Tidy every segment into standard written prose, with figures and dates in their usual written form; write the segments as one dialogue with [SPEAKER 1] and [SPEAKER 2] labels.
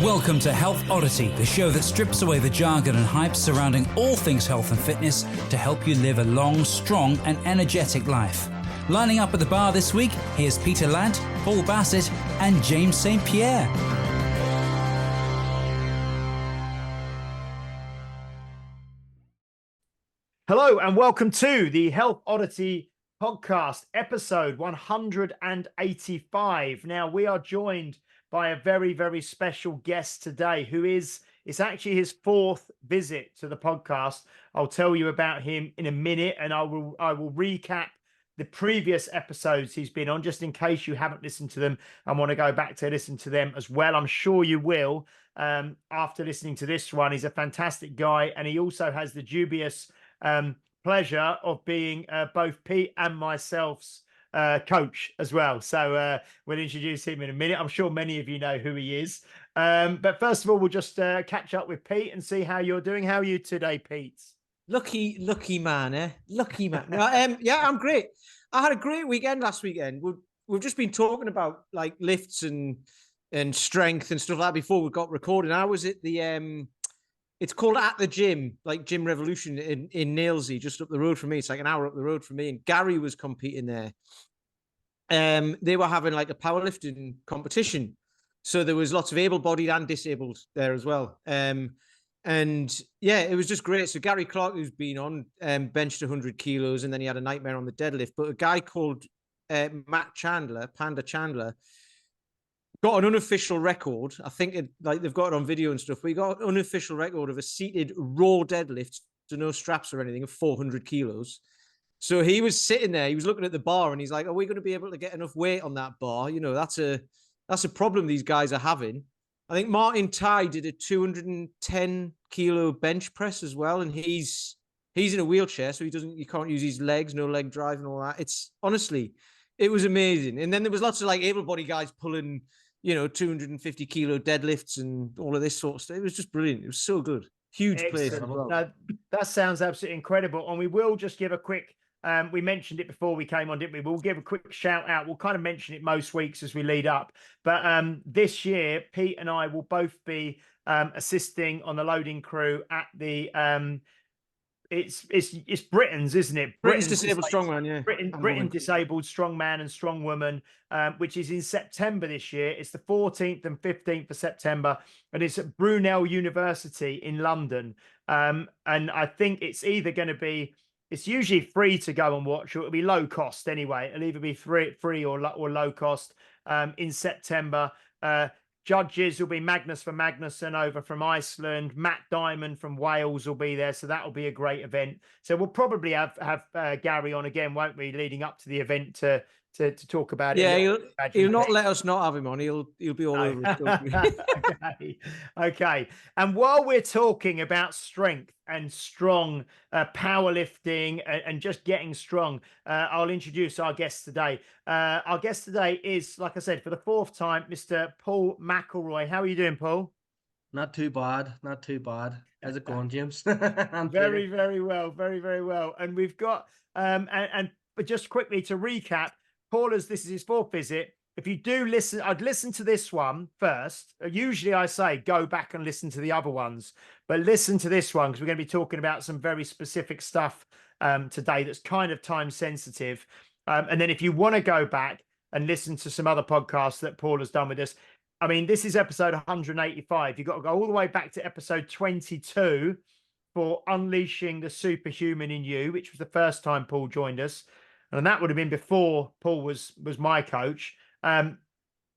[SPEAKER 1] Welcome to Health Oddity, the show that strips away the jargon and hype surrounding all things health and fitness to help you live a long, strong and energetic life. Lining up at the bar this week, here's Peter Ladd, Paul Bassett and James St. Pierre.
[SPEAKER 2] Hello and welcome to the Health Oddity podcast, episode 185. Now, we are joined by a very, very special guest today it's actually his fourth visit to the podcast. I'll tell you about him in a minute, and I will recap the previous episodes he's been on, just in case you haven't listened to them and want to go back to listen to them as well. I'm sure you will after listening to this one. He's a fantastic guy, and he also has the dubious pleasure of being both Pete and myself's coach as well. So we'll introduce him in a minute. I'm sure many of you know who he is. But first of all, we'll just catch up with Pete and see how you're doing. How are you today, Pete?
[SPEAKER 3] Lucky man, eh? Lucky man. Yeah, I'm great. I had a great weekend last weekend. We've just been talking about like lifts and strength and stuff like that before we got recording. I was at the it's called At the Gym, like Gym Revolution in Nailsea, just up the road from me. It's like an hour up the road from me. And Gary was competing there. They were having like a powerlifting competition. So there was lots of able-bodied and disabled there as well. And yeah, it was just great. So Gary Clark, who's been on, benched 100 kilos, and then he had a nightmare on the deadlift. But a guy called Panda Chandler, got an unofficial record. I think they've got it on video and stuff. We got an unofficial record of a seated raw deadlift, so no straps or anything, of 400 kilos. So he was sitting there, he was looking at the bar, and he's like, are we going to be able to get enough weight on that bar? You know, that's a problem these guys are having. I think Martin Tai did a 210 kilo bench press as well. And he's in a wheelchair, so he can't use his legs, no leg drive and all that. It's honestly, it was amazing. And then there was lots of like able-bodied guys pulling, 250 kilo deadlifts and all of this sort of stuff. It was just brilliant. It was so good. Huge place.
[SPEAKER 2] Well. No, that sounds absolutely incredible. And we will just give a quick, we mentioned it before we came on, didn't we? We'll give a quick shout out. We'll kind of mention it most weeks as we lead up. But this year, Pete and I will both be assisting on the loading crew at the, it's Britain's, isn't it?
[SPEAKER 3] Britain's Disabled Strongman, yeah.
[SPEAKER 2] Britain Disabled Strongman and Strongwoman, which is in September this year. It's the 14th and 15th of September, and it's at Brunel University in London. And I think it's either going to be, it's usually free to go and watch, or it'll be low cost anyway. It'll either be free or low cost in September. Judges will be Magnus from Magnusson over from Iceland. Matt Diamond from Wales will be there. So that'll be a great event. So we'll probably have Gary on again, won't we, leading up to the event to talk about it.
[SPEAKER 3] Yeah, he'll not let us not have him on. He'll be all over us.
[SPEAKER 2] Okay. And while we're talking about strength and strong powerlifting and just getting strong, I'll introduce our guest today. Our guest today is, like I said, for the fourth time, Mr. Paul Mcllroy. How are you doing, Paul?
[SPEAKER 4] Not too bad. How's it going, James?
[SPEAKER 2] Very, very well. Very, very well. And we've got, but just quickly to recap, Paul, as this is his fourth visit, if you do listen, I'd listen to this one first. Usually I say go back and listen to the other ones, but listen to this one because we're going to be talking about some very specific stuff today that's kind of time sensitive. And then if you want to go back and listen to some other podcasts that Paul has done with us, I mean, this is episode 185. You've got to go all the way back to episode 22 for Unleashing the Superhuman in You, which was the first time Paul joined us. And that would have been before Paul was my coach. And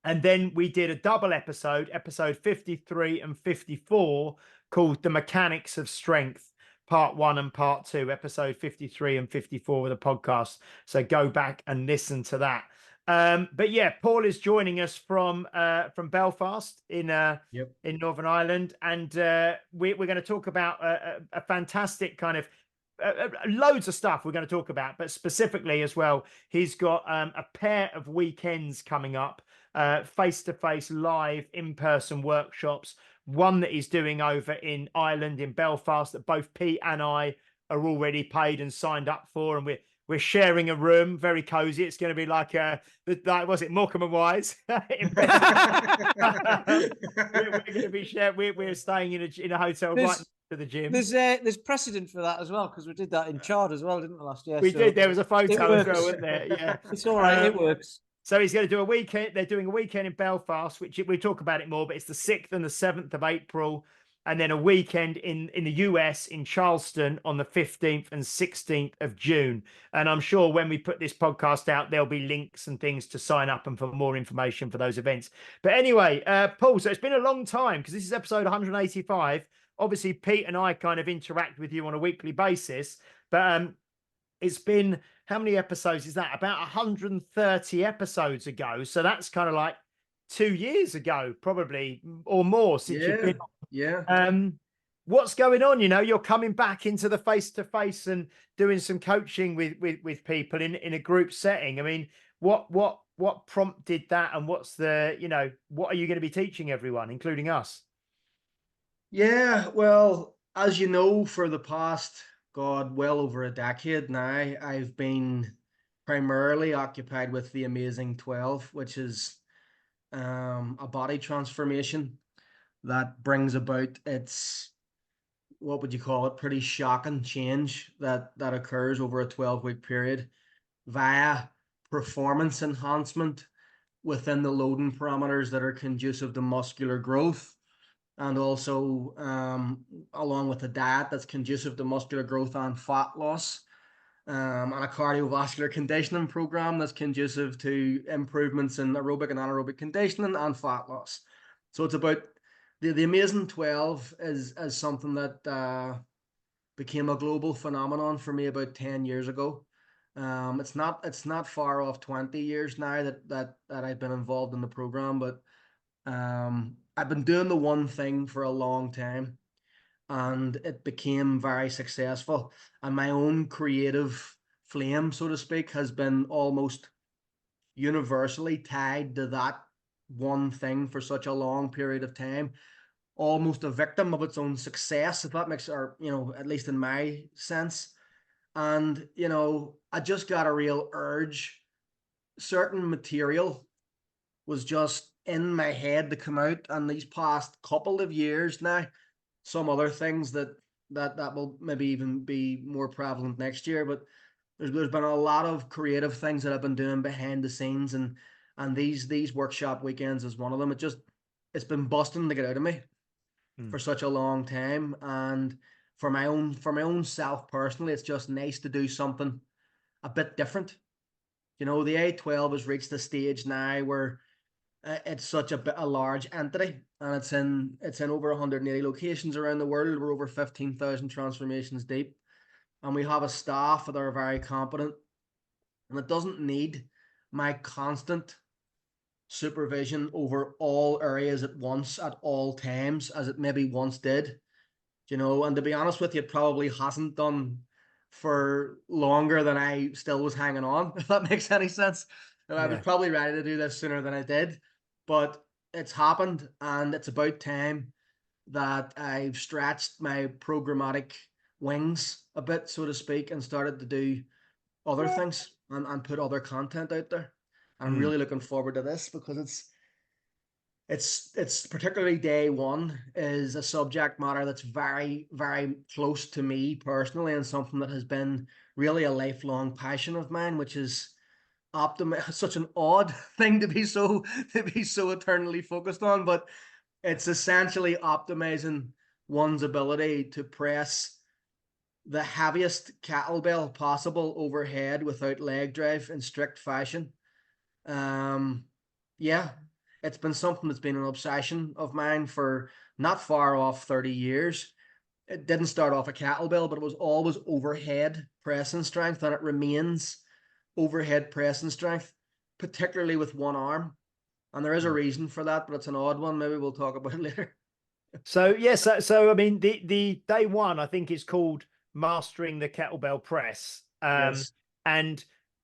[SPEAKER 2] then we did a double episode 53 and 54, called The Mechanics of Strength, part 1 and part 2, episode 53 and 54 of the podcast. So go back and listen to that. But yeah, Paul is joining us from Belfast in Northern Ireland. And we're going to talk about a fantastic kind of loads of stuff we're going to talk about, but specifically as well, he's got a pair of weekends coming up, face-to-face live in-person workshops, one that he's doing over in Ireland in Belfast that both Pete and I are already paid and signed up for, and We're sharing a room, very cozy. It's going to be like was it Morecambe and Wise? We're going to be sharing. We're staying in a hotel right to the gym.
[SPEAKER 3] There's precedent for that as well, because we did that in Chard as well, didn't we, last year?
[SPEAKER 2] We did. There was a photo as well, wasn't there? Yeah,
[SPEAKER 3] it's all right. It works.
[SPEAKER 2] So he's going to do a weekend. They're doing a weekend in Belfast, which we talk about it more, but it's the 6th and the 7th of April. And then a weekend in the US in Charleston on the 15th and 16th of June. And I'm sure when we put this podcast out, there'll be links and things to sign up and for more information for those events. But anyway, Paul, so it's been a long time because this is episode 185. Obviously, Pete and I kind of interact with you on a weekly basis, but it's been, how many episodes is that? About 130 episodes ago. So that's kind of like 2 years ago, probably, or more since you've been on.
[SPEAKER 4] Yeah.
[SPEAKER 2] What's going on? You're coming back into the face-to-face and doing some coaching with people in a group setting. I mean, what prompted that, and what's the, what are you going to be teaching everyone, including us?
[SPEAKER 4] Yeah, well, as you know, for the past, well over a decade now, I've been primarily occupied with the Amazing 12, which is a body transformation that brings about what would you call it, pretty shocking change that occurs over a 12-week period via performance enhancement within the loading parameters that are conducive to muscular growth, and also along with a diet that's conducive to muscular growth and fat loss, and a cardiovascular conditioning program that's conducive to improvements in aerobic and anaerobic conditioning and fat loss. So it's about the Amazing 12 is something that became a global phenomenon for me about 10 years ago. It's not far off 20 years now that I've been involved in the program, but I've been doing the one thing for a long time, and it became very successful. And my own creative flame, so to speak, has been almost universally tied to that one thing for such a long period of time, almost a victim of its own success, if that makes, or at least in my sense. And I just got a real urge. Certain material was just in my head to come out, and these past couple of years now, some other things that will maybe even be more prevalent next year, but there's been a lot of creative things that I've been doing behind the scenes, and these workshop weekends is one of them. It's been busting to get out of me for such a long time, and for my own self personally, it's just nice to do something a bit different. The A12 has reached the stage now where it's such a large entity, and it's in over 180 locations around the world. We're over 15,000 transformations deep, and we have a staff that are very competent, and it doesn't need my constant supervision over all areas at once at all times as it maybe once did. And to be honest with you, it probably hasn't done for longer than I still was hanging on, if that makes any sense. I was probably ready to do this sooner than I did, but it's happened, and it's about time that I've stretched my programmatic wings a bit, so to speak, and started to do other things and put other content out there. I'm really looking forward to this, because it's particularly day one is a subject matter that's very, very close to me personally, and something that has been really a lifelong passion of mine, which is such an odd thing to be so eternally focused on, but it's essentially optimizing one's ability to press the heaviest kettlebell possible overhead without leg drive in strict fashion. It's been something that's been an obsession of mine for not far off 30 years. It didn't start off a kettlebell, but it was always overhead pressing strength, and it remains overhead pressing strength, particularly with one arm. And there is a reason for that, but it's an odd one. Maybe we'll talk about it later.
[SPEAKER 2] So yes, so I mean, the day one, I think, is called Mastering the Kettlebell Press.
[SPEAKER 4] Yes.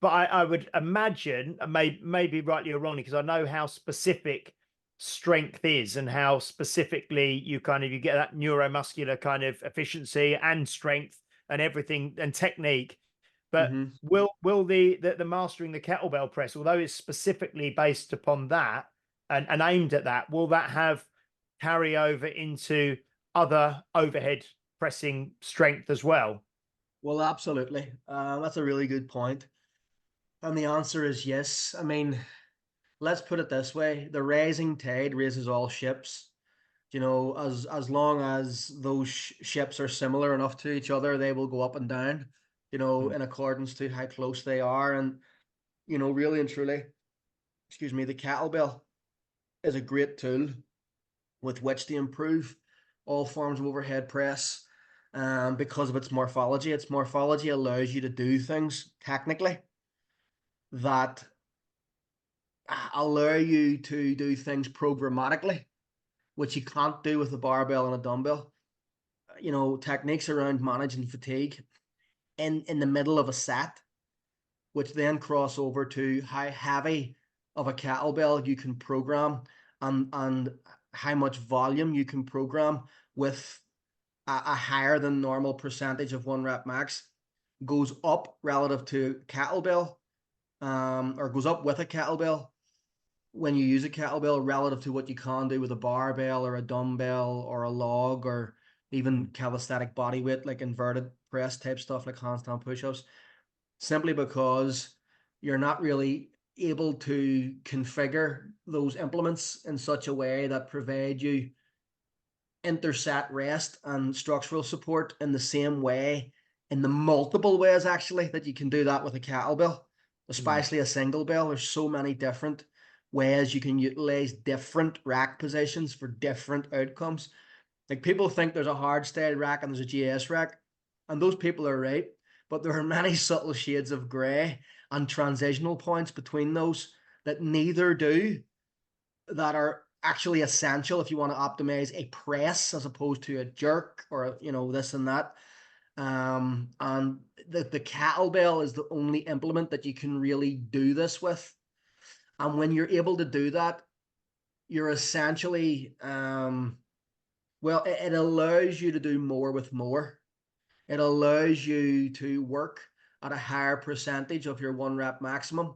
[SPEAKER 2] But I would imagine, maybe rightly or wrongly, because I know how specific strength is and how specifically you get that neuromuscular kind of efficiency and strength and everything and technique. But
[SPEAKER 4] Mhm.
[SPEAKER 2] will the mastering the kettlebell press, although it's specifically based upon that and aimed at that, will that have carry over into other overhead pressing strength as well?
[SPEAKER 4] Well, absolutely. That's a really good point. And the answer is yes. I mean, let's put it this way: the rising tide raises all ships. You know, as long as those ships are similar enough to each other, they will go up and down, you know, in accordance to how close they are. And, you know, really and truly, excuse me, the kettlebell is a great tool with which to improve all forms of overhead press, because of its morphology. Its morphology allows you to do things technically that allow you to do things programmatically, which you can't do with a barbell and a dumbbell. You know, techniques around managing fatigue in the middle of a set, which then cross over to how heavy of a kettlebell you can program, and how much volume you can program with a higher than normal percentage of 1 rep max, goes up relative to kettlebell, or goes up with a kettlebell when you use a kettlebell relative to what you can do with a barbell or a dumbbell or a log, or even calisthenic body weight like inverted press type stuff like handstand push-ups, simply because you're not really able to configure those implements in such a way that provide you interset rest and structural support in the same way, in the multiple ways actually that you can do that with a kettlebell, especially a single bell. There's so many different ways you can utilize different rack positions for different outcomes. Like, people think there's a hard style rack and there's a GS rack, and those people are right, but there are many subtle shades of gray and transitional points between those that neither do, that are actually essential if you want to optimize a press as opposed to a jerk or, you know, this and that. And the kettlebell is the only implement that you can really do this with. And when you're able to do that, you're essentially, well, it allows you to do more with more. It allows you to work at a higher percentage of your 1 rep maximum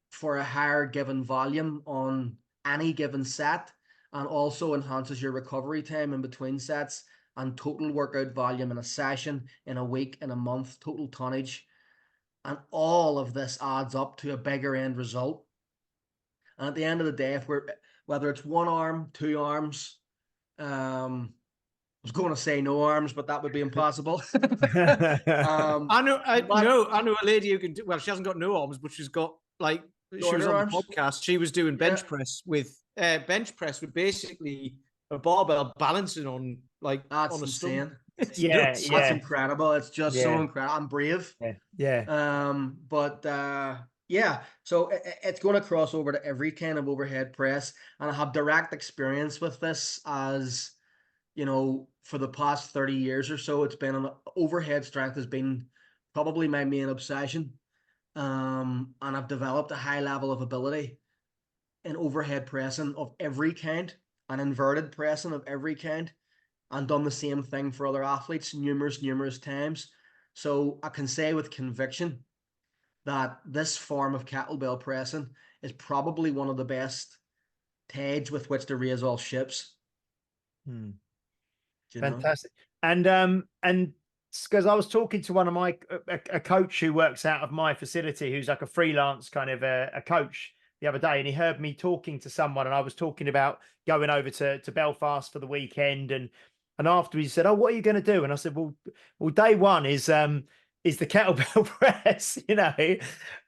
[SPEAKER 4] for a higher given volume on any given set, and also enhances your recovery time in between sets and total workout volume in a session, in a week, in a month, total tonnage. And all of this adds up to a bigger end result. And at the end of the day, whether it's one arm, two arms, I was going to say no arms, but that would be impossible.
[SPEAKER 3] I know a lady who can do, well, she hasn't got no arms, but she's got, like, she was on the podcast. She was doing bench press with basically a barbell balancing on, like,
[SPEAKER 4] that's
[SPEAKER 3] on a
[SPEAKER 4] insane.
[SPEAKER 2] That's
[SPEAKER 4] incredible. It's just so incredible. I'm brave. Yeah, so it's going to cross over to every kind of overhead press, and I have direct experience with this, as you know, for the past 30 years or so. It's been an overhead strength has been probably my main obsession. And I've developed a high level of ability in overhead pressing of every kind and inverted pressing of every kind, and done the same thing for other athletes numerous times. So I can say with conviction that this form of kettlebell pressing is probably one of the best tides with which to raise all ships.
[SPEAKER 2] Fantastic. And because I was talking to one of my a coach who works out of my facility, who's like a freelance kind of a coach, the other day, and he heard me talking to someone, and I was talking about going over to Belfast for the weekend, and afterwards he said, "Oh, what are you going to do?" And I said, "Well, day one is the kettlebell press, you know,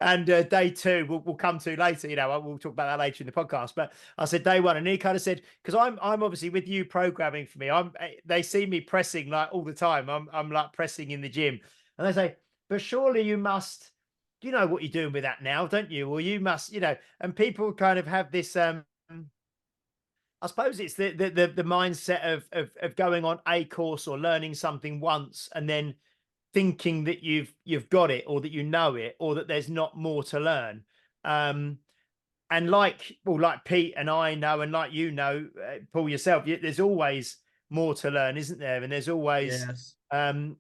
[SPEAKER 2] and day two we'll come to later, you know, we'll talk about that later in the podcast." But I said day one, and he kind of said, because I'm obviously with you programming for me, they see me pressing like all the time. I'm like pressing in the gym, and they say, "But surely you must, you know what you're doing with that now, don't you? Or you must, you know." And people kind of have this I suppose it's the mindset of going on a course or learning something once and then thinking that you've got it, or that you know it, or that there's not more to learn. And like Pete and I know, and like, you know, Paul yourself, there's always more to learn, isn't there? And there's always,
[SPEAKER 4] Yes.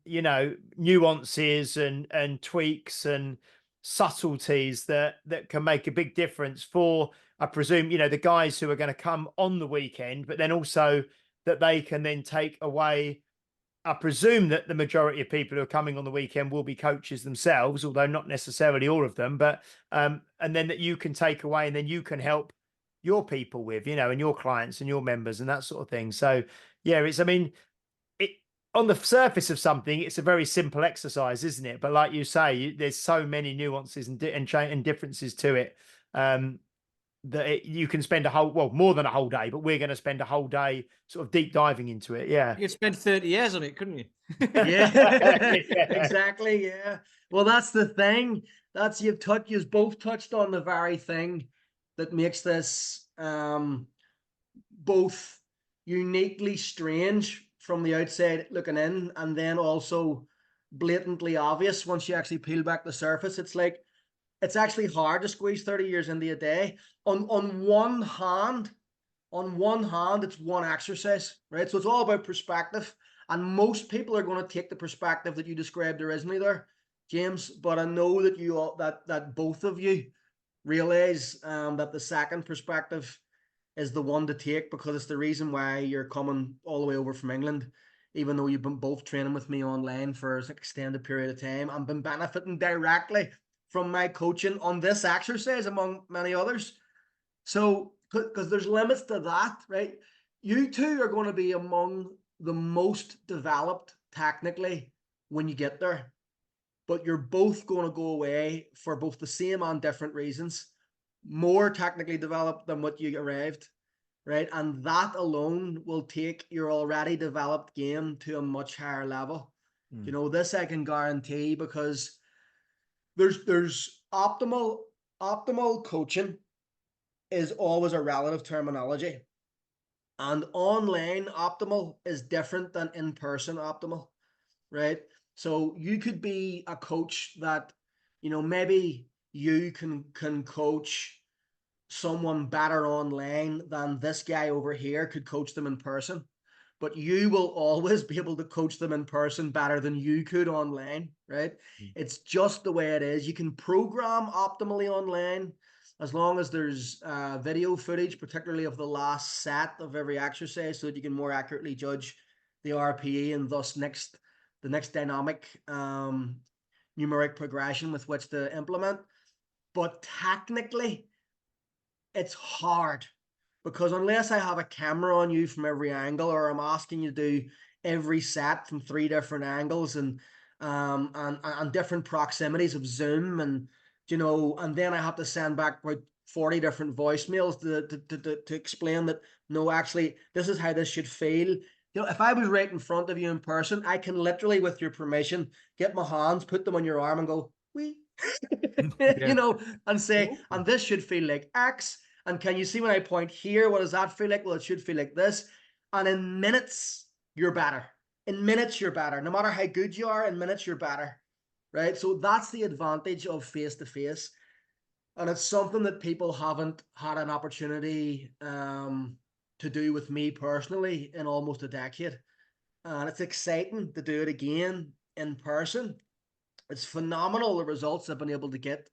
[SPEAKER 2] you know, nuances and tweaks and subtleties that can make a big difference for, I presume, you know, the guys who are going to come on the weekend, but then also that they can then take away. I presume that the majority of people who are coming on the weekend will be coaches themselves, although not necessarily all of them. But and then that you can take away, and then you can help your people with, you know, and your clients and your members and that sort of thing. So yeah, it's, I mean, it, on the surface of something, it's a very simple exercise, isn't it? But like you say, there's so many nuances and differences to it. That you can spend a whole, well, more than a whole day, but we're going to spend a whole day sort of deep diving into it. Yeah.
[SPEAKER 3] You could spend 30 years on it, couldn't you?
[SPEAKER 4] Yeah,
[SPEAKER 2] Yeah.
[SPEAKER 4] exactly. Yeah. Well, that's the thing. That's you've both touched on the very thing that makes this both uniquely strange from the outside looking in, and then also blatantly obvious once you actually peel back the surface. It's like it's actually hard to squeeze 30 years into a day. On one hand, it's one exercise, right? So it's all about perspective. And most people are going to take the perspective that you described originally there, James. But I know that you all, that both of you realize that the second perspective is the one to take, because it's the reason why you're coming all the way over from England, even though you've been both training with me online for an extended period of time and been benefiting directly from my coaching on this exercise, among many others. So, because there's limits to that, right? You two are going to be among the most developed technically when you get there, but you're both going to go away for both the same and different reasons, more technically developed than what you arrived, right? And that alone will take your already developed game to a much higher level. You know, this I can guarantee, because there's optimal coaching is always a relative terminology, and online optimal is different than in-person optimal, right? So you could be a coach that, you know, maybe you can coach someone better online than this guy over here could coach them in person, but you will always be able to coach them in person better than you could online, right? It's just the way it is. You can program optimally online as long as there's video footage, particularly of the last set of every exercise, so that you can more accurately judge the RPE and thus the next dynamic numeric progression with which to implement. But technically, it's hard, because unless I have a camera on you from every angle, or I'm asking you to do every set from 3 different angles and different proximities of zoom, and you know, and then I have to send back about 40 different voicemails to explain that no, actually this is how this should feel. You know, if I was right in front of you in person, I can literally, with your permission, get my hands, put them on your arm and go, wee. You know, and say, and this should feel like X. And can you see when I point here, what does that feel like? Well, it should feel like this. And in minutes, you're better. In minutes, you're better. No matter how good you are, in minutes, you're better. Right? So that's the advantage of face-to-face. And it's something that people haven't had an opportunity to do with me personally in almost a decade. And it's exciting to do it again in person. It's phenomenal, the results I've been able to get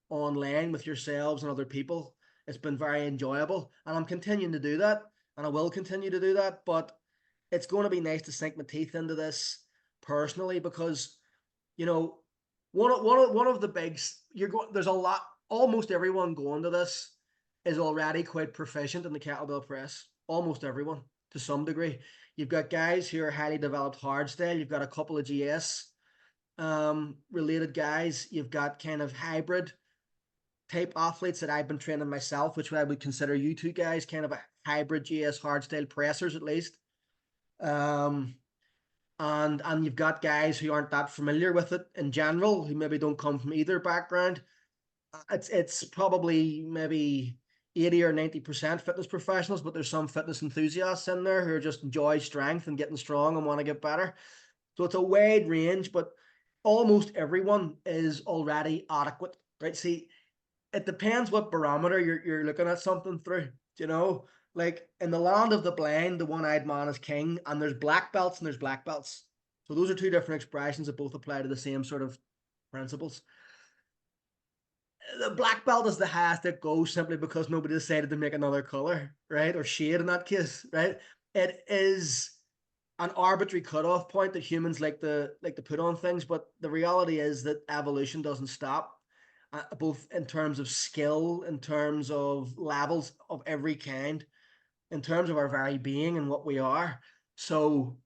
[SPEAKER 4] online with yourselves and other people. It's been very enjoyable, and I'm continuing to do that, and I will continue to do that. But it's going to be nice to sink my teeth into this personally, because, you know, one of the bigs, there's a lot, almost everyone going to this is already quite proficient in the kettlebell press. Almost everyone, to some degree. You've got guys who are highly developed hardstyle. You've got a couple of GS related guys. You've got kind of hybrid type athletes that I've been training myself, which I would consider you two guys kind of a hybrid GS hardstyle pressers at least. And you've got guys who aren't that familiar with it in general, who maybe don't come from either background. It's probably maybe 80 or 90% fitness professionals, but there's some fitness enthusiasts in there who just enjoy strength and getting strong and want to get better. So it's a wide range, but almost everyone is already adequate, right? See, it depends what barometer you're looking at something through, you know, like in the land of the blind, the one-eyed man is king, and there's black belts and there's black belts. So those are two different expressions that both apply to the same sort of principles. The black belt is the highest it goes simply because nobody decided to make another color, right? Or shade in that case, right? It is an arbitrary cutoff point that humans like to put on things, but the reality is that evolution doesn't stop, both in terms of skill, in terms of levels of every kind, in terms of our very being and what we are. So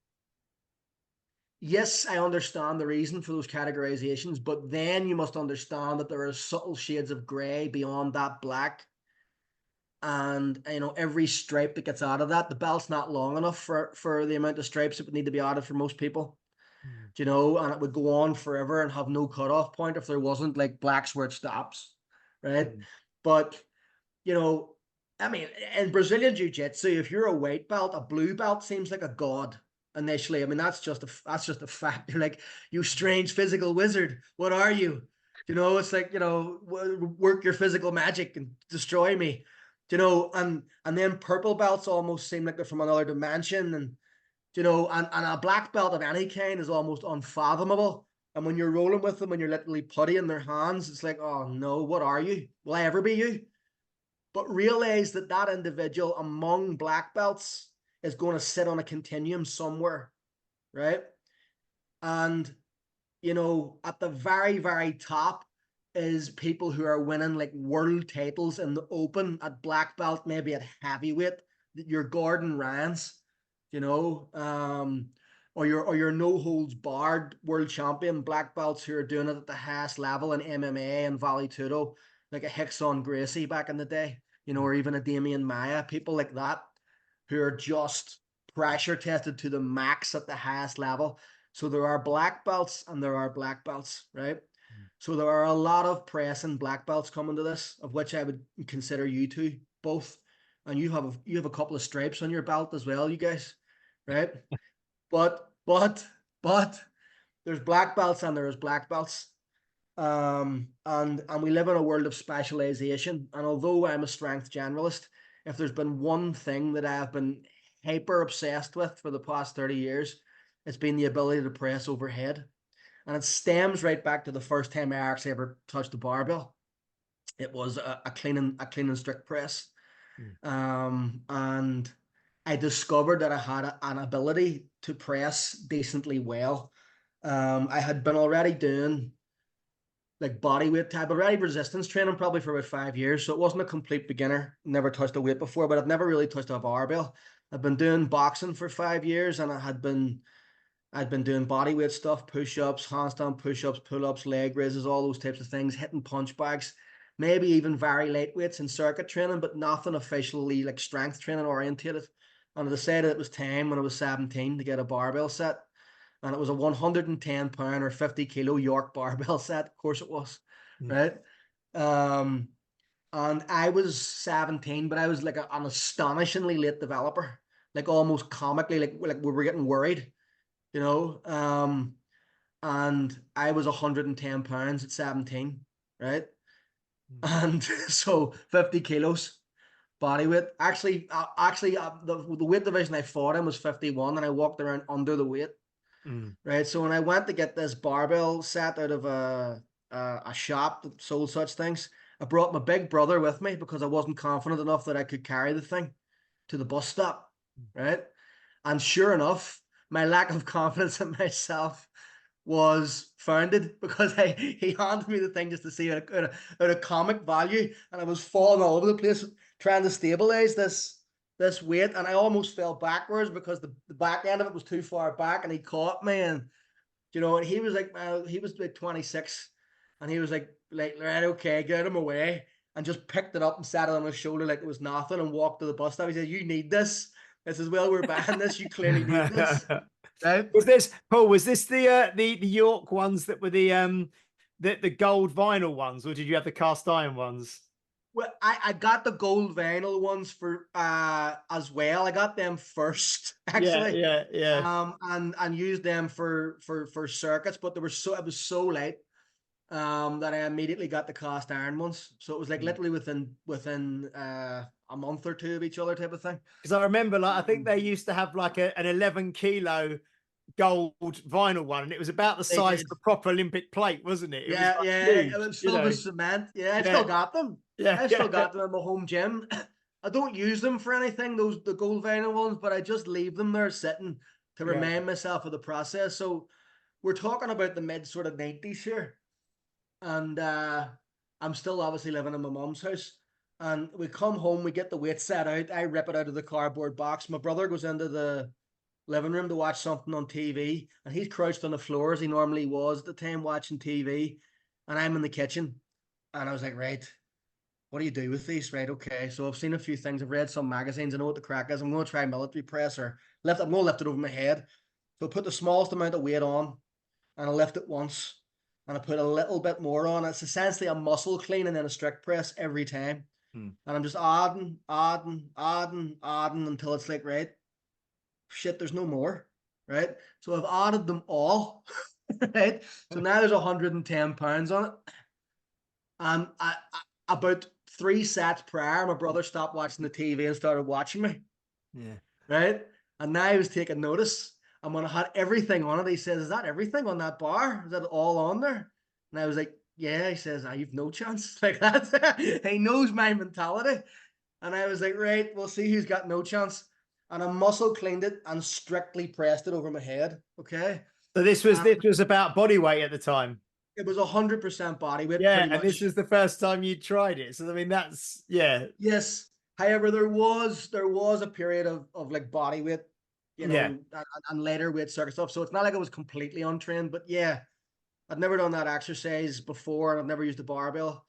[SPEAKER 4] yes, I understand the reason for those categorizations, but then you must understand that there are subtle shades of gray beyond that black. And every stripe that gets out of that, the belt's not long enough for the amount of stripes that would need to be added for most people. And it would go on forever and have no cutoff point if there wasn't like blacks where it stops, right? But I mean, in Brazilian Jiu-Jitsu, if you're a white belt, a blue belt seems like a god initially. I mean, that's just a fact. You're like, you strange physical wizard. What are you? It's like, work your physical magic and destroy me. And then purple belts almost seem like they're from another dimension, and and a black belt of any kind is almost unfathomable. And when you're rolling with them and you're literally putty in their hands, it's like, oh no, what are you? Will I ever be you? But realize that that individual among black belts is going to sit on a continuum somewhere, right? And at the very, very top is people who are winning like world titles in the open at black belt, maybe at heavyweight. Your Gordon Ryan's, or your no holds barred world champion black belts who are doing it at the highest level in MMA and Vale Tudo, like a Hickson Gracie back in the day, or even a Damian Maya, people like that who are just pressure tested to the max at the highest level. So there are black belts and there are black belts, right? So there are a lot of pressing black belts coming to this, of which I would consider you two both. And you have a couple of stripes on your belt as well, you guys, right? But there's black belts and there's black belts. And we live in a world of specialization. And although I'm a strength generalist, if there's been one thing that I've been hyper obsessed with for the past 30 years, it's been the ability to press overhead. And it stems right back to the first time I actually ever touched a barbell. It was a clean and strict press. And I discovered that I had an ability to press decently well. I had been already doing like body weight type, already resistance training probably for about 5 years. So it wasn't a complete beginner, never touched a weight before, but I've never really touched a barbell. I've been doing boxing for 5 years, and I'd been doing body weight stuff, push-ups, handstand push-ups, pull-ups, leg raises, all those types of things, hitting punch bags, maybe even very light weights in circuit training, but nothing officially like strength training orientated. And I decided it was time when I was 17 to get a barbell set. And it was a 110-pound or 50-kilo York barbell set. Of course it was, right? And I was 17, but I was like an astonishingly late developer, like almost comically, like we were getting worried. And I was 110 pounds at 17, right? And so 50 kilos body weight. Actually, the weight division I fought in was 51, and I walked around under the weight, right? So when I went to get this barbell set out of a shop that sold such things, I brought my big brother with me because I wasn't confident enough that I could carry the thing to the bus stop, right? And sure enough, my lack of confidence in myself was founded because he handed me the thing just to see out of comic value, and I was falling all over the place trying to stabilize this weight, and I almost fell backwards because the back end of it was too far back, and he caught me, and and he was like, he was like 26, and he was like right, okay, get him away, and just picked it up and sat it on his shoulder like it was nothing, and walked to the bus stop. He said, "You need this." I says, "Well, we're buying this. You clearly need this." Right?
[SPEAKER 2] Was this Paul? Was this the York ones that were the gold vinyl ones, or did you have the cast iron ones?
[SPEAKER 4] Well, I got the gold vinyl ones for as well. I got them first, actually.
[SPEAKER 2] Yeah.
[SPEAKER 4] And used them for circuits, but it was so light that I immediately got the cast iron ones. So it was like literally within a a month or two of each other type of thing.
[SPEAKER 2] Because I remember, like, I think they used to have like an 11 kilo gold vinyl one, and it was about the size of a proper Olympic plate, wasn't it? It was like huge,
[SPEAKER 4] it was filled with cement. Yeah, I've
[SPEAKER 2] Yeah.
[SPEAKER 4] still got them.
[SPEAKER 2] Yeah,
[SPEAKER 4] I've still got them in my home gym. I don't use them for anything, the gold vinyl ones, but I just leave them there sitting to
[SPEAKER 2] Yeah.
[SPEAKER 4] remind myself of the process. So we're talking about the mid sort of 90s here. And I'm still obviously living in my mum's house. And we come home, we get the weight set out. I rip it out of the cardboard box. My brother goes into the living room to watch something on TV, and he's crouched on the floor as he normally was at the time watching TV. And I'm in the kitchen. And I was like, right, what do you do with these? Right, okay. So I've seen a few things. I've read some magazines. I know what the crack is. I'm going to try military press or I'm going to lift it over my head. So I put the smallest amount of weight on and I lift it once and I put a little bit more on. It's essentially a muscle clean and then a strict press every time. And I'm just adding until it's like, right, shit, there's no more, right? So I've added them all, right? So now there's 110 pounds on it. About 3 sets prior, my brother stopped watching the TV and started watching me.
[SPEAKER 2] Yeah.
[SPEAKER 4] Right? And now he was taking notice. And when I had everything on it, he says, is that everything on that bar? Is that all on there? And I was like, yeah. He says, you've no chance. Like that. He knows my mentality. And I was like, right, we'll see who's got no chance. And I muscle cleaned it and strictly pressed it over my head. Okay.
[SPEAKER 2] So this was about body weight at the time.
[SPEAKER 4] It was 100% body weight.
[SPEAKER 2] Yeah,
[SPEAKER 4] pretty
[SPEAKER 2] and
[SPEAKER 4] much.
[SPEAKER 2] this was the first time you tried it. So I mean, that's
[SPEAKER 4] Yes. However, there was a period of like body weight, you know, and lighter weight circuit stuff. So it's not like I was completely untrained, but yeah, I'd never done that exercise before, and I've never used a barbell.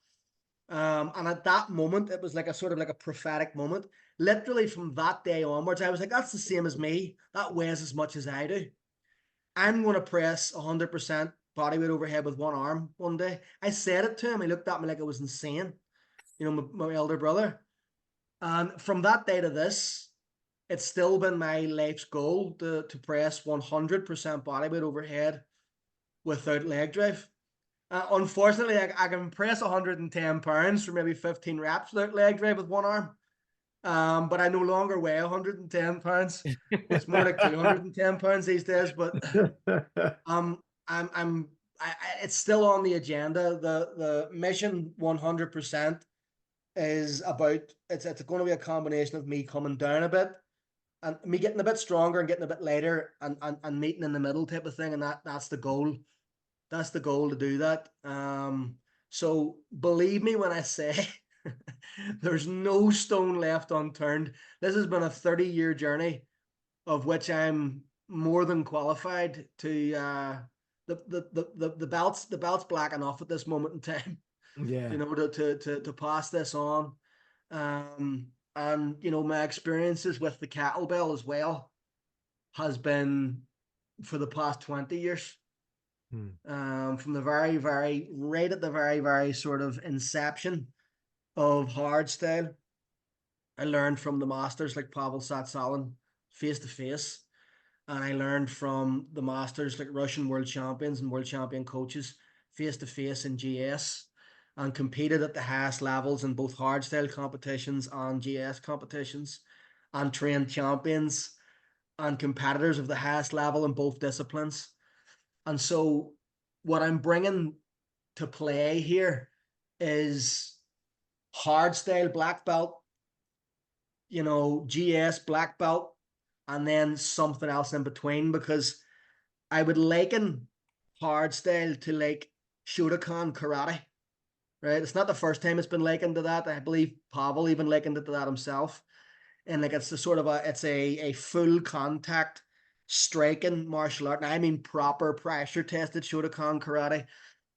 [SPEAKER 4] And at that moment, it was like a sort of like a prophetic moment. Literally from that day onwards, I was like, that's the same as me. That weighs as much as I do. I'm going to press 100% body weight overhead with one arm one day. I said it to him. He looked at me like I was insane. You know, my elder brother. And from that day to this, it's still been my life's goal to press 100% body weight overhead without leg drive. Unfortunately, I can press 110 pounds for maybe 15 reps without leg drive with one arm. But I no longer weigh 110 pounds. It's more like 210 pounds these days. But it's still on the agenda. The mission 100% is about it's going to be a combination of me coming down a bit and me getting a bit stronger and getting a bit lighter and meeting in the middle type of thing. And that's the goal. That's the goal, to do that. So believe me when I say there's no stone left unturned. This has been a 30-year journey, of which I'm more than qualified to the belt's black enough at this moment in time.
[SPEAKER 2] Yeah.
[SPEAKER 4] You know, to pass this on. And you know, my experiences with the kettlebell as well has been for the past 20 years. From the very, very, right at the very, very sort of inception of hardstyle, I learned from the masters like Pavel Satsalin face to face, and I learned from the masters like Russian world champions and world champion coaches face to face in GS, and competed at the highest levels in both hardstyle competitions and GS competitions, and trained champions and competitors of the highest level in both disciplines. And so what I'm bringing to play here is hardstyle black belt, you know, GS black belt, and then something else in between, because I would liken hardstyle to like Shotokan karate, right? It's not the first time it's been likened to that. I believe Pavel even likened it to that himself. And like it's the sort of it's a full contact striking martial art. And I mean proper pressure tested Shotokan karate.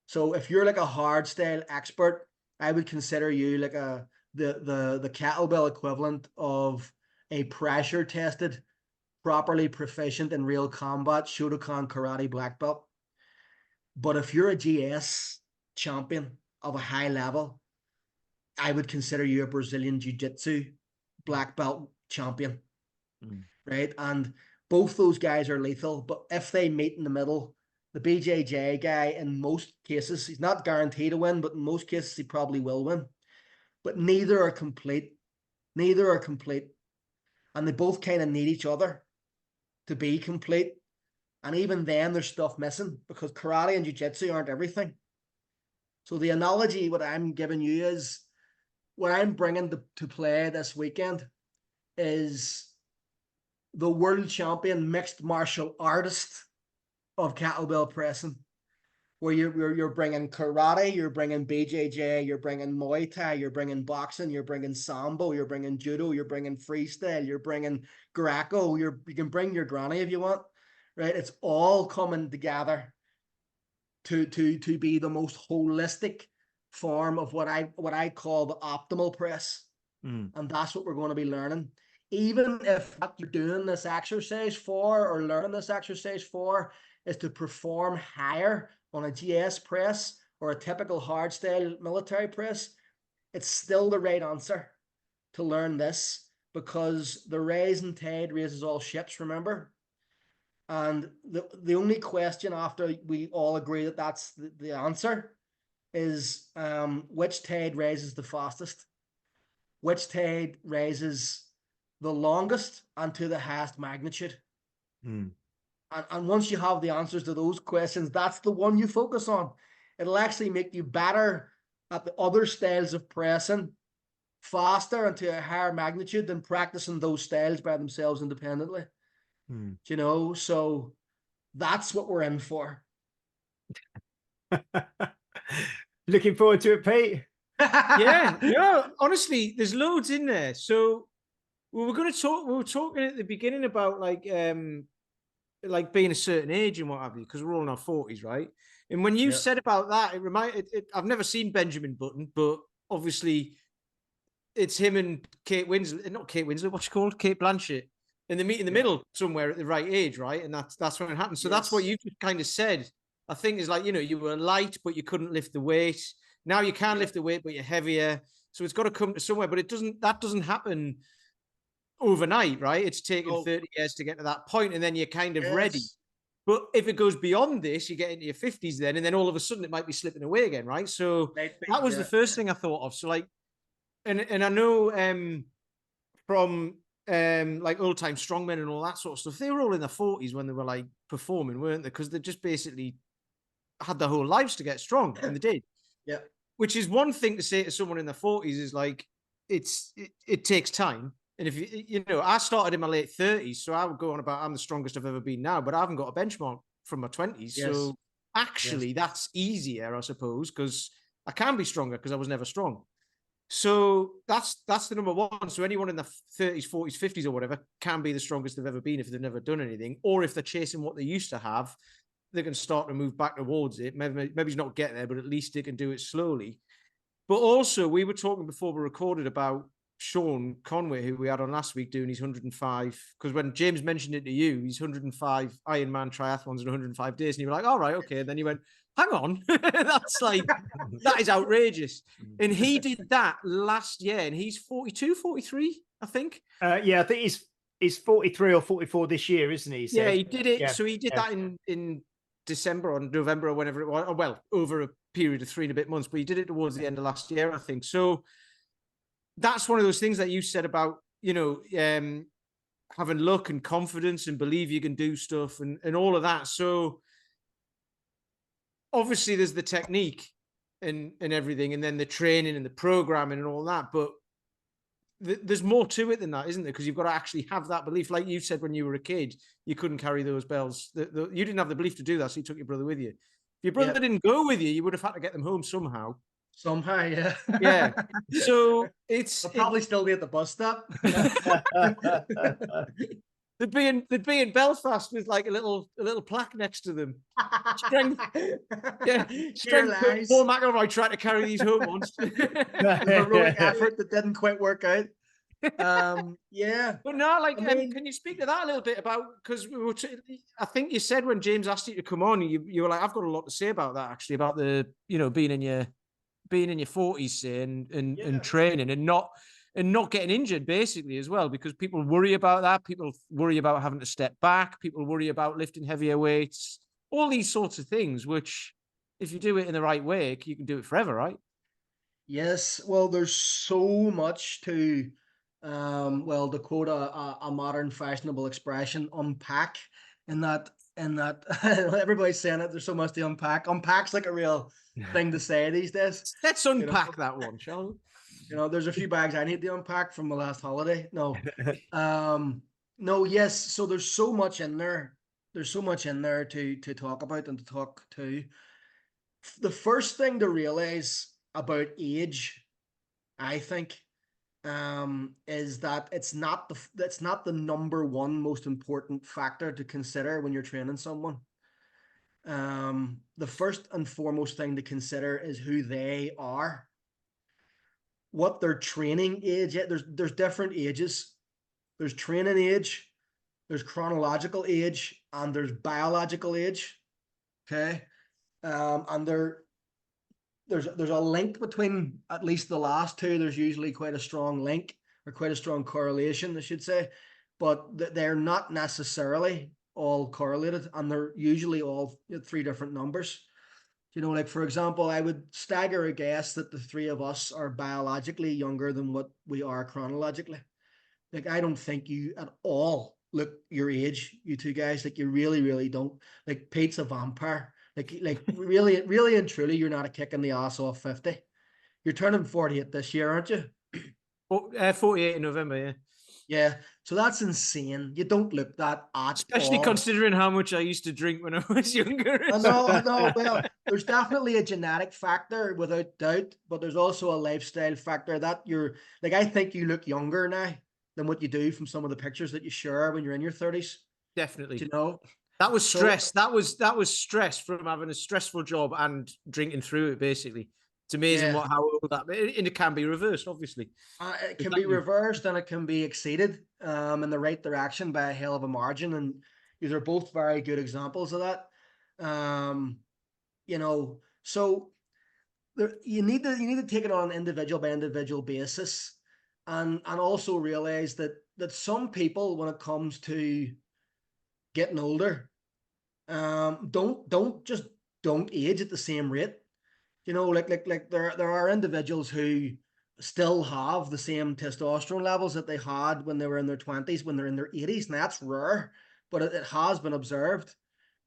[SPEAKER 4] So if you're like a hardstyle expert, I would consider you like the kettlebell equivalent of a pressure tested, properly proficient in real combat Shotokan karate black belt. But if you're a GS champion of a high level, I would consider you a Brazilian jiu-jitsu black belt champion, right? And both those guys are lethal, but if they meet in the middle, the BJJ guy, in most cases, he's not guaranteed to win, but in most cases, he probably will win. But neither are complete. Neither are complete. And they both kind of need each other to be complete. And even then, there's stuff missing because karate and jiu-jitsu aren't everything. So the analogy what I'm giving you is what I'm bringing to play this weekend is the world champion mixed martial artist of kettlebell pressing, where you're bringing karate, you're bringing BJJ, you're bringing Muay Thai, you're bringing boxing, you're bringing Sambo, you're bringing judo, you're bringing freestyle, you're bringing Greco, you can bring your granny if you want, right? It's all coming together to be the most holistic form of what I call the optimal press. And that's what we're going to be learning. Even if what you're doing this exercise for or learning this exercise for is to perform higher on a GS press or a typical hard style military press, it's still the right answer to learn this, because the rising tide raises all ships, remember? And the only question after we all agree that that's the answer is which tide rises the fastest? Which tide rises the longest and to the highest magnitude? And once you have the answers to those questions, that's the one you focus on. It'll actually make you better at the other styles of pressing faster and to a higher magnitude than practicing those styles by themselves independently. You know, so that's what we're in for.
[SPEAKER 2] Looking forward to it, Pete.
[SPEAKER 3] Yeah, honestly, there's loads in there. So we were talking at the beginning about like being a certain age and what have you, because we're all in our 40s, right? And when you said about that, it reminded I've never seen Benjamin Button, but obviously it's him and Kate Winslet, not Kate Winslet, what's she called? Kate Blanchett. And they meet in the middle somewhere at the right age, right? And that's when it happens. So that's what you just kind of said. I think is like, you know, you were light, but you couldn't lift the weight. Now you can lift the weight, but you're heavier. So it's got to come to somewhere, but that doesn't happen overnight, right? It's taken 30 years to get to that point, and then you're kind of ready. But if it goes beyond this, you get into your 50s then, and then all of a sudden it might be slipping away again, right? So that was the first thing I thought of. So like, and I know from like old time strongmen and all that sort of stuff, they were all in their 40s when they were like performing, weren't they? Because they just basically had their whole lives to get strong, and they did.
[SPEAKER 4] Yeah.
[SPEAKER 3] Which is one thing to say to someone in their 40s is like, it takes time. And if you know, I started in my late 30s, so I would go on about I'm the strongest I've ever been now, but I haven't got a benchmark from my 20s. So actually that's easier, I suppose, because I can be stronger because I was never strong. So that's the number one. So anyone in the 30s, 40s, 50s or whatever can be the strongest they've ever been if they've never done anything, or if they're chasing what they used to have, they can start to move back towards it. Maybe he's not get there, but at least they can do it slowly. But also, we were talking before we recorded about Sean Conway, who we had on last week, doing his 105. Because when James mentioned it to you, he's 105 Ironman triathlons in 105 days, and you were like, "All right, okay." And then you went, "Hang on, that's like that is outrageous." And he did that last year, and he's 42, 43, I think.
[SPEAKER 2] I think he's 43 or 44 this year, isn't he?
[SPEAKER 3] Yeah, he did it. So he did that in December or November or whenever it was. Well, over a period of 3 and a bit months, but he did it towards the end of last year, I think. So that's one of those things that you said about, you know, having luck and confidence and believe you can do stuff and all of that. So obviously there's the technique and everything, and then the training and the programming and all that, but there's more to it than that, isn't there? Because you've got to actually have that belief. Like you said, when you were a kid, you couldn't carry those bells. You didn't have the belief to do that, so you took your brother with you. If your brother didn't go with you, you would have had to get them home somehow.
[SPEAKER 4] Somehow, yeah.
[SPEAKER 3] Yeah. So I'll
[SPEAKER 4] probably still be at the bus stop.
[SPEAKER 3] They'd be in Belfast with like a little plaque next to them. Strength. Paul Mcllroy tried to carry these home once.
[SPEAKER 4] Heroic effort that didn't quite work out. Yeah.
[SPEAKER 3] But no, like, can you speak to that a little bit about, because I think you said when James asked you to come on, you were like, I've got a lot to say about that, actually, about the, you know, being in your 40s, say, and training and not getting injured, basically, as well, because people worry about that. People worry about having to step back. People worry about lifting heavier weights, all these sorts of things, which if you do it in the right way, you can do it forever, right?
[SPEAKER 4] Yes. Well, there's so much to Well, to quote a modern fashionable expression, unpack. In that everybody's saying it. There's so much to unpack. Unpack's like a real thing to say these days.
[SPEAKER 3] Let's
[SPEAKER 4] You know,
[SPEAKER 3] unpack that one, shall
[SPEAKER 4] there's a few bags I need to unpack from the last holiday. No, no, yes. So there's so much in there. There's so much in there to talk about and to talk to. The first thing to realize about age, I think, is that it's not the number one most important factor to consider when you're training someone. The first and foremost thing to consider is who they are, what their training age is. There's different ages. There's training age, there's chronological age, and there's biological age. Okay. And there's a link between at least the last two. There's usually quite a strong link, or quite a strong correlation, I should say, but they're not necessarily all correlated, and they're usually all three different numbers. Like, for example, I would stagger a guess that the three of us are biologically younger than what we are chronologically. Like, I don't think you at all look your age, you two guys. Like, you really, really don't. Like, Pete's a vampire. Like really, really and truly, you're not a kick in the ass off 50. You're turning 48 this year, aren't you?
[SPEAKER 3] 48 in November, yeah.
[SPEAKER 4] Yeah. So that's insane. You don't look that at
[SPEAKER 3] Especially
[SPEAKER 4] all.
[SPEAKER 3] considering how much I used to drink when I was younger.
[SPEAKER 4] I know. Well, there's definitely a genetic factor without doubt, but there's also a lifestyle factor that I think you look younger now than what you do from some of the pictures that you share when you're in your 30s.
[SPEAKER 3] Definitely.
[SPEAKER 4] That
[SPEAKER 3] was stress. That was stress from having a stressful job and drinking through it, basically. It's amazing how old that, and it can be reversed, obviously.
[SPEAKER 4] It can be reversed and it can be exceeded in the right direction by a hell of a margin, and these are both very good examples of that. So you need to take it on an individual by individual basis, and also realize that some people, when it comes to getting older, don't age at the same rate. Like there are individuals who still have the same testosterone levels that they had when they were in their 20s, when they're in their 80s, and that's rare, but it has been observed.